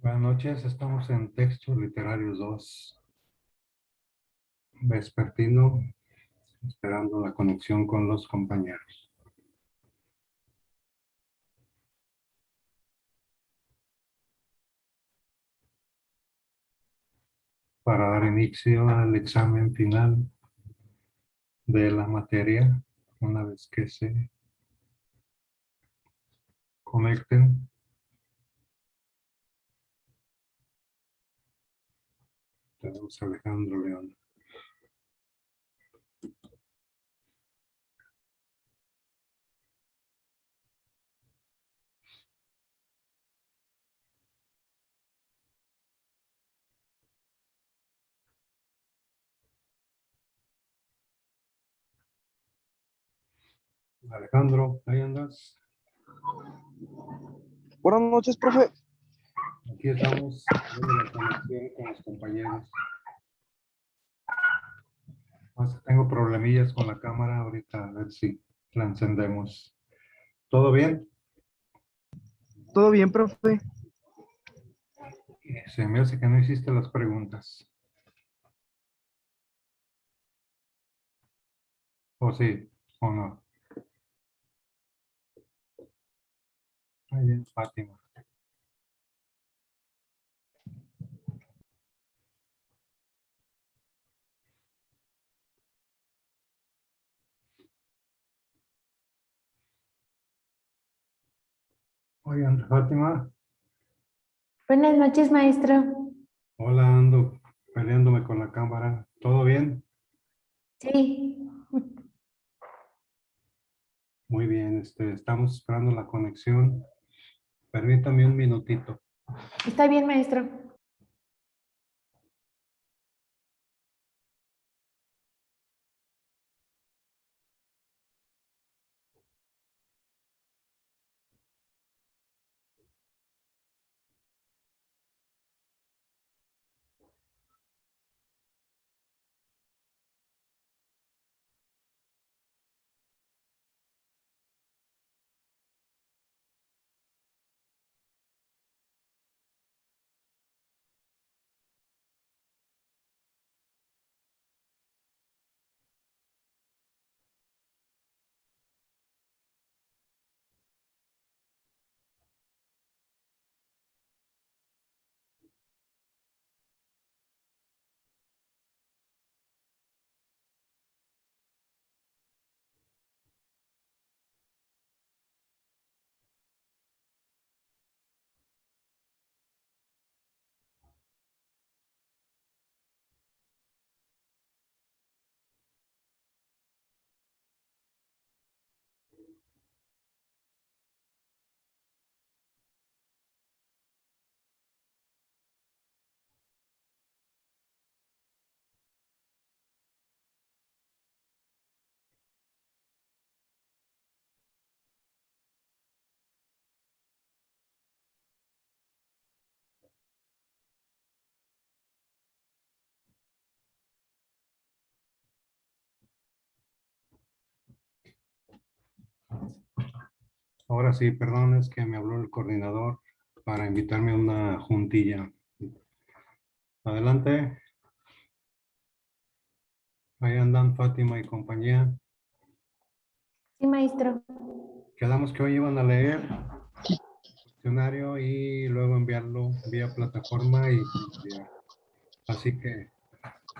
Buenas noches, estamos en Textos Literarios 2, vespertino, esperando la conexión con los compañeros. Para dar inicio al examen final de la materia, una vez que se conecten. Tenemos a Alejandro León. Alejandro, ¿ahí andas? Buenas noches, profe. Aquí estamos viendo la conexión con los compañeros. Tengo problemillas con la cámara ahorita, a ver si la encendemos. ¿Todo bien? ¿Todo bien, profe? Se me hace que no hiciste las preguntas. ¿O sí? ¿O no? Muy bien, Fátima. Oigan, Fátima. Buenas noches, maestro. Hola, ando peleándome con la cámara. ¿Todo bien? Sí, Muy bien, estamos esperando la conexión. Permítame un minutito. está bien, maestro. Ahora sí, perdón, es que me habló el coordinador para invitarme a una juntilla. Adelante. Ahí andan Fátima y compañía. Sí, maestro. Quedamos que hoy iban a leer el cuestionario y luego enviarlo vía plataforma y enviar. Así que,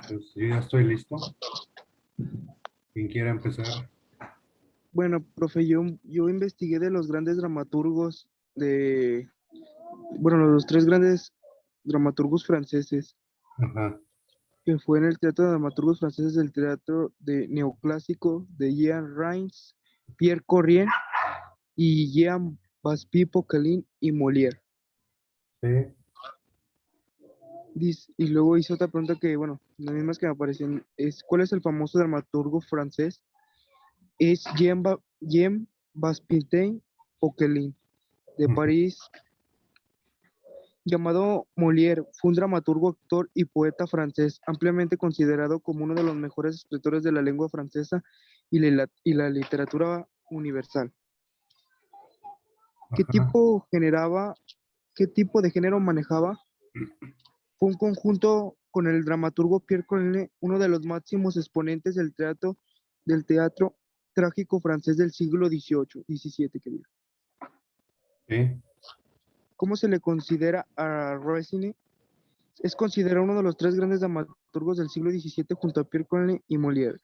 pues yo ya estoy listo. Quien quiera empezar. Bueno, profe, yo investigué de los grandes dramaturgos los tres grandes dramaturgos franceses, Ajá. que fue en el Teatro de Dramaturgos Franceses del Teatro de Neoclásico de Jean Reyns, Pierre Corrier y Jean-Baptiste Poquelin y Molière. Sí. Y luego hice otra pregunta que, bueno, las mismas que me aparecen, es ¿cuál es el famoso dramaturgo francés? Es Jean-Baptiste Poquelin, de Ujú. París, llamado Molière. Fue un dramaturgo, actor y poeta francés, ampliamente considerado como uno de los mejores escritores de la lengua francesa y la literatura universal. ¿Qué Ajá. tipo generaba qué tipo de género manejaba. Fue un conjunto con el dramaturgo Pierre Corneille, uno de los máximos exponentes del teatro trágico francés del siglo XVII, querido. Sí. ¿Cómo se le considera a Racine? Es considerado uno de los tres grandes dramaturgos del siglo XVII junto a Pierre Corneille y Molière.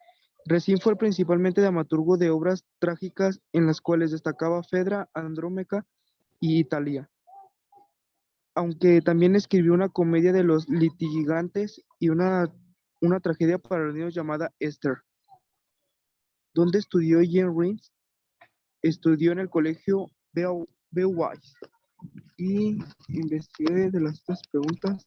Racine fue principalmente dramaturgo de obras trágicas en las cuales destacaba Fedra, Andrómaca y Italia, aunque también escribió una comedia de los litigantes y una tragedia para los niños llamada Esther. ¿Dónde estudió Jean Rins? Estudió en el colegio Beauvais. Y investigué de las tres preguntas.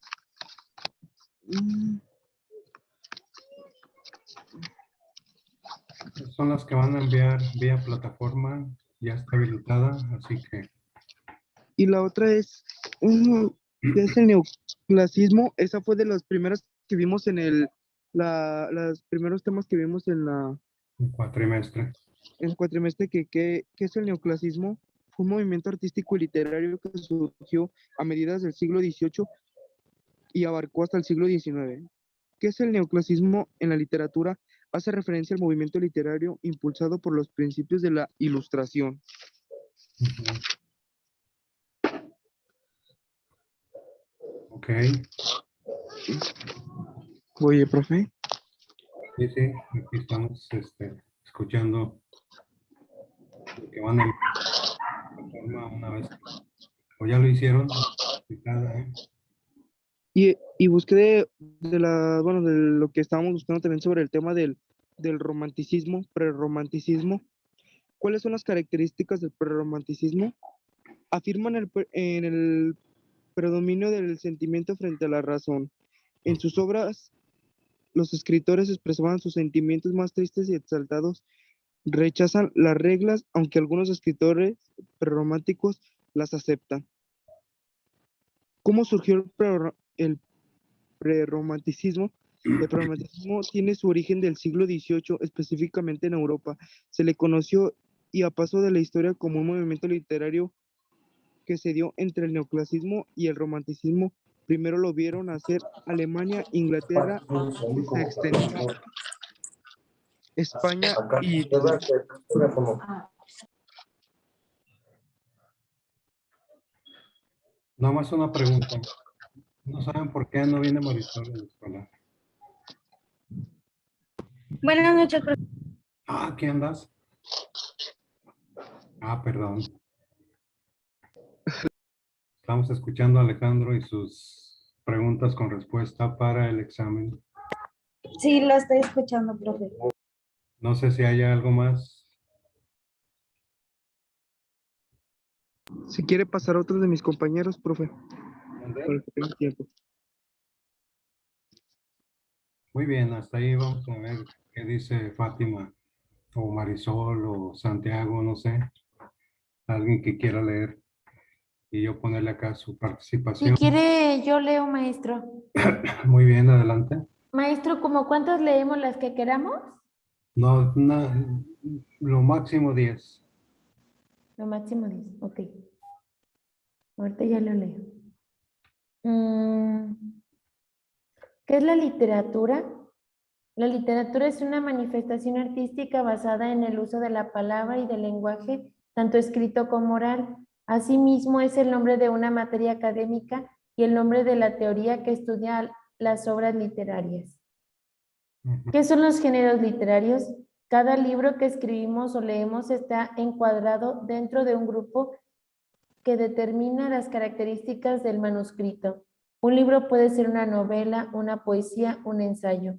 Son las que van a enviar vía plataforma, ya está habilitada, así que Y la otra es, ¿qué es el neoclasismo? Esa fue de las primeras que vimos los primeros temas que vimos un cuatrimestre. en cuatrimestre, ¿qué es el neoclasismo? Fue un movimiento artístico y literario que surgió a mediados del siglo XVIII y abarcó hasta el siglo XIX. ¿Qué es el neoclasismo en la literatura? Hace referencia al movimiento literario impulsado por los principios de la Ilustración. Ujú. Ok, Oye, profe. sí, sí, aquí estamos escuchando lo que van a enviar plataforma una vez que, o ya lo hicieron, publicada, ¿eh? Y busqué bueno, de lo que estábamos buscando también sobre el tema del romanticismo, prerromanticismo. ¿Cuáles son las características del prerromanticismo? Afirman en el predominio del sentimiento frente a la razón. En sus obras, los escritores expresaban sus sentimientos más tristes y exaltados, rechazan las reglas, aunque algunos escritores prerrománticos las aceptan. ¿Cómo surgió el prerromanticismo? El prerromanticismo tiene su origen del siglo XVIII, específicamente en Europa. Se le conoció y a paso de la historia como un movimiento literario que se dio entre el neoclasismo y el romanticismo. Primero lo vieron nacer Alemania, Inglaterra, y se extendió a España y Italia. Nada más una pregunta. ¿No saben por qué no viene Marisol a la escuela? Buenas noches, profe. Ah, ¿qué andas? Ah, perdón. Estamos escuchando a Alejandro y sus preguntas con respuesta para el examen. Sí, lo estoy escuchando, profe. No sé si hay algo más. Si quiere pasar a otro de mis compañeros, profe, para que tenga tiempo. Muy bien, hasta ahí vamos a ver qué dice Fátima o Marisol o Santiago, no sé. Alguien que quiera leer y yo ponerle acá su Si participación. quiere, yo leo, maestro. Muy bien, adelante. Maestro, ¿cómo cuántas leemos las que queramos? No, lo máximo 10. Lo máximo 10, ok. Ahorita ya lo leo. ¿Qué es la literatura? La literatura es una manifestación artística basada en el uso de la palabra y del lenguaje, tanto escrito como oral. Asimismo, es el nombre de una materia académica y el nombre de la teoría que estudia las obras literarias. ¿Qué son los géneros literarios? Cada libro que escribimos o leemos está encuadrado dentro de un grupo que determina las características del manuscrito. Un libro puede ser una novela, una poesía, un ensayo,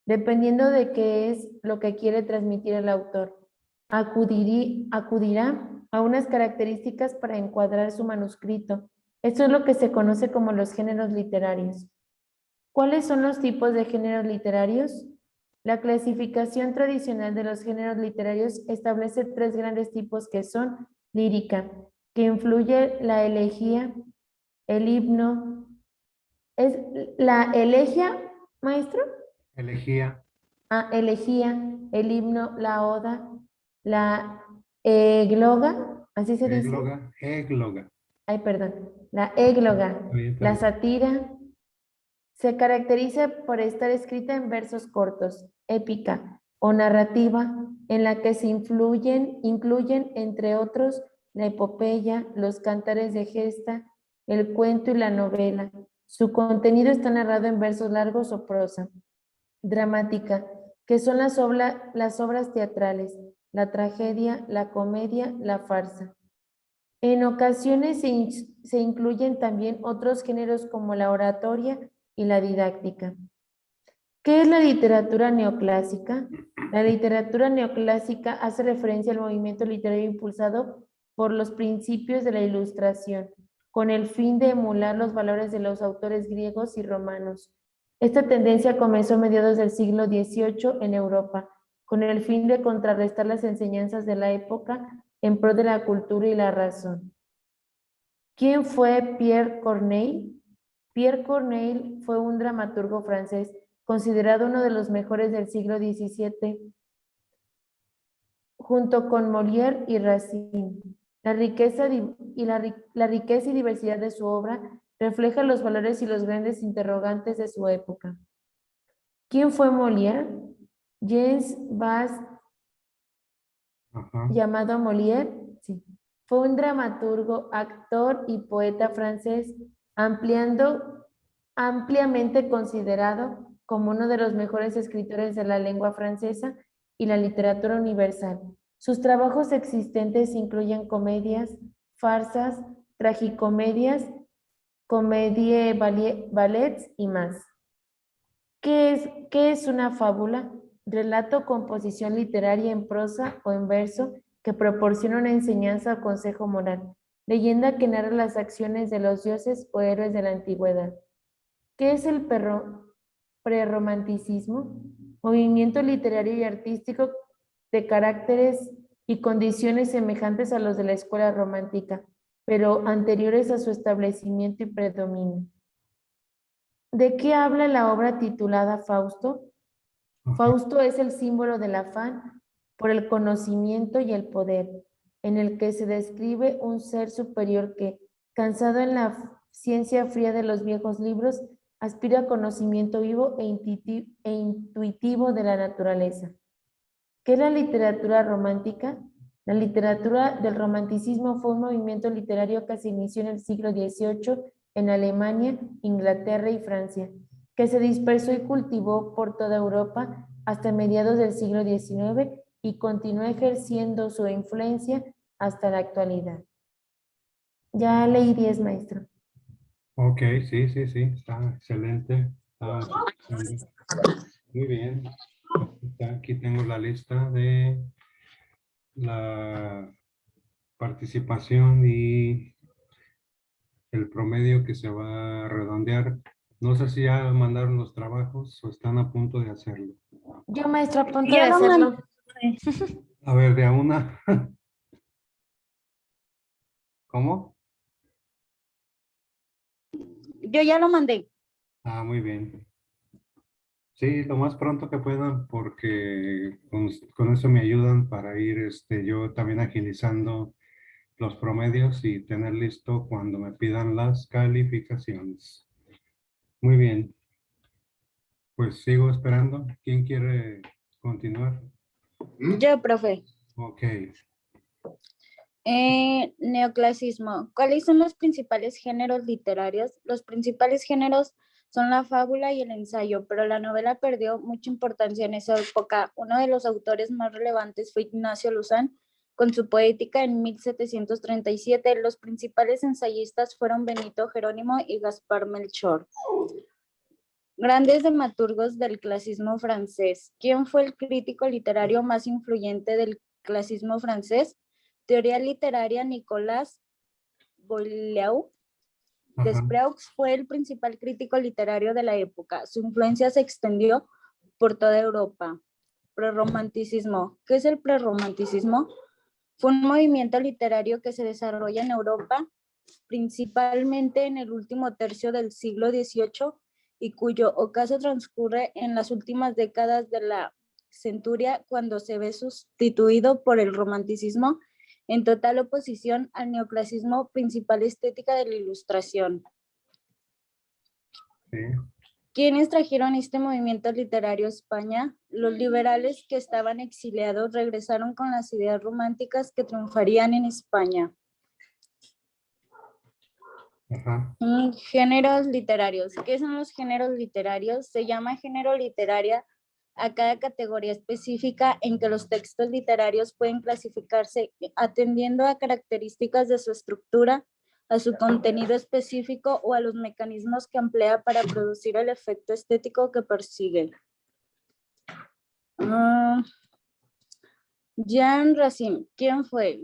dependiendo de qué es lo que quiere transmitir el autor. Acudirá a unas características para encuadrar su manuscrito. Esto es lo que se conoce como los géneros literarios. ¿Cuáles son los tipos de géneros literarios? La clasificación tradicional de los géneros literarios establece tres grandes tipos que son lírica, que influye la elegía, el himno. ¿Es la elegía, maestro? Elegía. Elegía, el himno, la oda, la egloga, así se dice. Égloga. Égloga. La égloga, Está bien, está la bien. sátira, se caracteriza por estar escrita en versos cortos, épica o narrativa, en la que se incluyen, entre otros, la epopeya, los cantares de gesta, el cuento y la novela. Su contenido está narrado en versos largos o prosa. Dramática, que son las obras teatrales, la tragedia, la comedia, la farsa. En ocasiones se incluyen también otros géneros como la oratoria y la didáctica. ¿Qué es la literatura neoclásica? La literatura neoclásica hace referencia al movimiento literario impulsado por los principios de la Ilustración, con el fin de emular los valores de los autores griegos y romanos. Esta tendencia comenzó a mediados del siglo XVIII en Europa, con el fin de contrarrestar las enseñanzas de la época en pro de la cultura y la razón. ¿Quién fue Pierre Corneille? Pierre Corneille fue un dramaturgo francés considerado uno de los mejores del siglo XVII, junto con Molière y Racine. La riqueza y diversidad de su obra refleja los valores y los grandes interrogantes de su época. ¿Quién fue Molière? James Bast, Ajá. llamado Molière, sí. Fue un dramaturgo, actor y poeta francés, ampliamente considerado como uno de los mejores escritores de la lengua francesa y la literatura universal. Sus trabajos existentes incluyen comedias, farsas, tragicomedias, ballets y más. ¿Qué es una fábula? Relato o composición literaria en prosa o en verso que proporciona una enseñanza o consejo moral. Leyenda que narra las acciones de los dioses o héroes de la antigüedad. ¿Qué es el prerromanticismo? Movimiento literario y artístico de caracteres y condiciones semejantes a los de la escuela romántica, pero anteriores a su establecimiento y predominio. ¿De qué habla la obra titulada Fausto? Ajá. Fausto es el símbolo del afán por el conocimiento y el poder, en el que se describe un ser superior que, cansado en la ciencia fría de los viejos libros, aspira a conocimiento vivo e intuitivo de la naturaleza. ¿Qué es la literatura romántica? La literatura del romanticismo fue un movimiento literario que se inició en el siglo XVIII en Alemania, Inglaterra y Francia, que se dispersó y cultivó por toda Europa hasta mediados del siglo XIX y continuó ejerciendo su influencia hasta la actualidad. Ya leí 10, maestro. Ok, sí, sí, sí, está excelente. Muy bien. Aquí tengo la lista de la participación y el promedio que se va a redondear. No sé si ya mandaron los trabajos o están a punto de hacerlo. Yo, maestro, a punto Ya de lo hacerlo. mandé. A ver, de a una. ¿Cómo? Yo ya lo mandé. Ah, muy bien. Sí, lo más pronto que puedan, porque con eso me ayudan para ir yo también agilizando los promedios y tener listo cuando me pidan las calificaciones. Muy bien, pues sigo esperando. ¿Quién quiere continuar? Yo, profe. Ok, Neoclasismo. ¿Cuáles son los principales géneros literarios? Los principales géneros son la fábula y el ensayo, pero la novela perdió mucha importancia en esa época. Uno de los autores más relevantes fue Ignacio Luzán, con su poética en 1737. Los principales ensayistas fueron Benito Jerónimo y Gaspar Melchor. Grandes dramaturgos del clasismo francés. ¿Quién fue el crítico literario más influyente del clasismo francés? Teoría literaria, Nicolas Boileau. ajá. Despreux fue el principal crítico literario de la época. Su influencia se extendió por toda Europa. Prerromanticismo. ¿Qué es el prerromanticismo? Fue un movimiento literario que se desarrolla en Europa, principalmente en el último tercio del siglo XVIII y cuyo ocaso transcurre en las últimas décadas de la centuria, cuando se ve sustituido por el romanticismo en total oposición al neoclasismo, principal estética de la Ilustración. Sí. ¿Quiénes trajeron este movimiento literario a España? Los liberales que estaban exiliados regresaron con las ideas románticas que triunfarían en España. Ajá. Géneros literarios. ¿Qué son los géneros literarios? Se llama género literaria a cada categoría específica en que los textos literarios pueden clasificarse atendiendo a características de su estructura, a su contenido específico o a los mecanismos que emplea para producir el efecto estético que persigue. Jean Racine, ¿quién fue?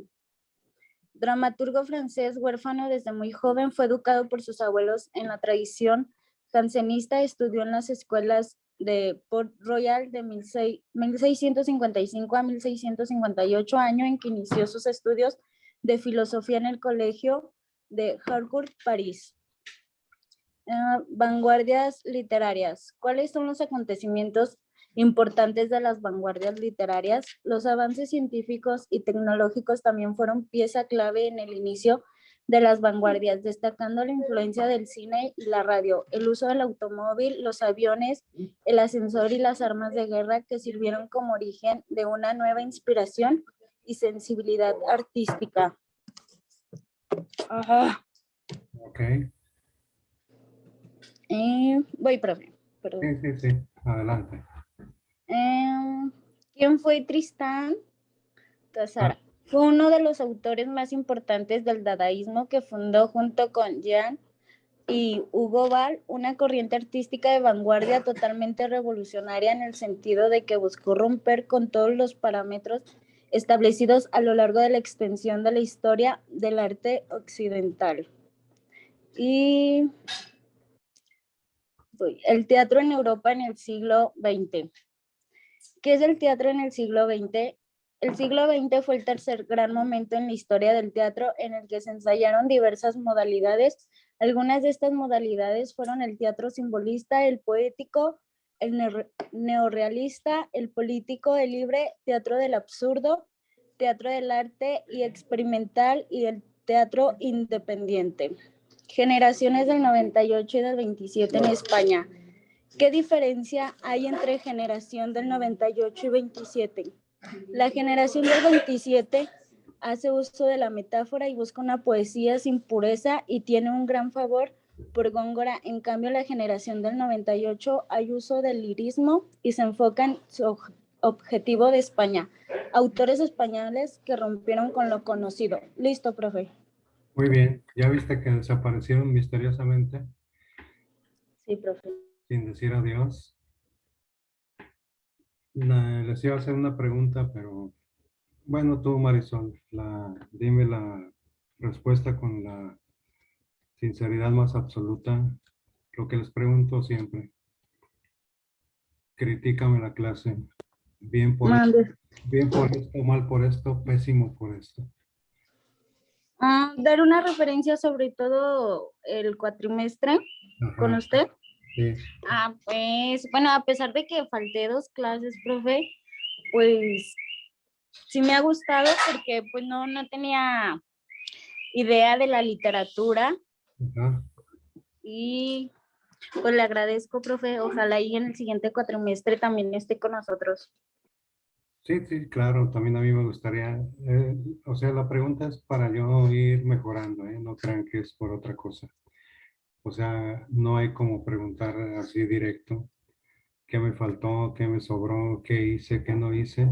Dramaturgo francés, huérfano desde muy joven, fue educado por sus abuelos en la tradición jansenista, estudió en las escuelas de Port Royal de 1655 a 1658, año en que inició sus estudios de filosofía en el Colegio de Harcourt, París. Vanguardias literarias. ¿Cuáles son los acontecimientos importantes de las vanguardias literarias? Los avances científicos y tecnológicos también fueron pieza clave en el inicio de las vanguardias, destacando la influencia del cine y la radio, el uso del automóvil, los aviones, el ascensor y las armas de guerra que sirvieron como origen de una nueva inspiración y sensibilidad artística. Ok. Voy, profe. Perdón. Sí. Adelante. ¿Quién fue Tristán Tzara? Fue uno de los autores más importantes del dadaísmo que fundó junto con Jean y Hugo Ball una corriente artística de vanguardia totalmente revolucionaria en el sentido de que buscó romper con todos los parámetros establecidos a lo largo de la extensión de la historia del arte occidental. Y el teatro en Europa en el siglo XX. ¿Qué es el teatro en el siglo XX? El siglo XX fue el tercer gran momento en la historia del teatro en el que se ensayaron diversas modalidades. Algunas de estas modalidades fueron el teatro simbolista, el poético, el neorrealista, el político, el libre, teatro del absurdo, teatro del arte y experimental y el teatro independiente. Generaciones del 98 y del 27 en España. ¿Qué diferencia hay entre generación del 98 y 27? La generación del 27 hace uso de la metáfora y busca una poesía sin pureza y tiene un gran favor por Góngora. En cambio, la generación del 98 hay uso del lirismo y se enfoca en su objetivo de España. Autores españoles que rompieron con lo conocido. Listo, profe. Muy bien. ¿Ya viste que desaparecieron misteriosamente? Sí, profe. Sin decir adiós. Les iba a hacer una pregunta, pero bueno, tú, Marisol, dime la respuesta con la sinceridad más absoluta. Lo que les pregunto siempre. Critícame la clase. Bien por esto, mal por esto, pésimo por esto. Dar una referencia sobre todo el cuatrimestre. Ajá. ¿Con usted? Sí. Pues, bueno, a pesar de que falté 2 clases, profe, pues sí me ha gustado porque pues no tenía idea de la literatura. Ajá. Y pues le agradezco, profe, ojalá y en el siguiente cuatrimestre también esté con nosotros. Sí, claro, también a mí me gustaría, o sea, la pregunta es para yo ir mejorando, no crean que es por otra cosa. O sea, no hay como preguntar así directo qué me faltó, qué me sobró, qué hice, qué no hice.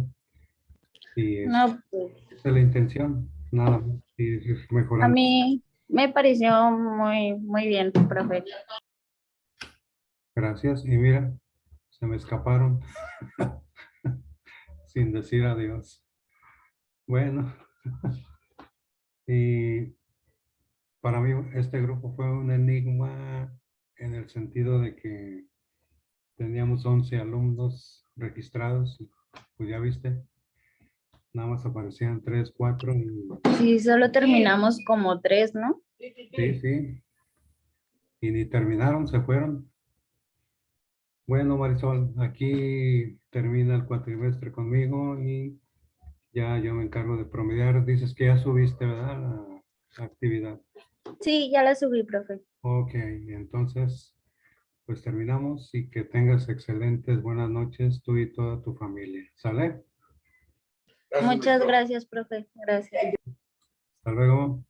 Y No, pues, esa es la intención, nada más, ir a mejorando. mí me pareció muy bien, profe. Gracias, y mira, se me escaparon sin decir adiós. Bueno, y para mí este grupo fue un enigma en el sentido de que teníamos 11 alumnos registrados, y pues ya viste, nada más aparecían 3, 4. Sí, solo terminamos como 3, ¿no? Sí, y ni terminaron, se fueron. Bueno, Marisol, aquí termina el cuatrimestre conmigo y Ya yo me encargo de promediar. Dices que ya subiste, ¿verdad? La actividad. Sí, ya la subí, profe. Ok, entonces, pues terminamos y que tengas excelentes buenas noches tú y toda tu familia. ¿Sale? Muchas gracias, profe. Gracias. Hasta luego.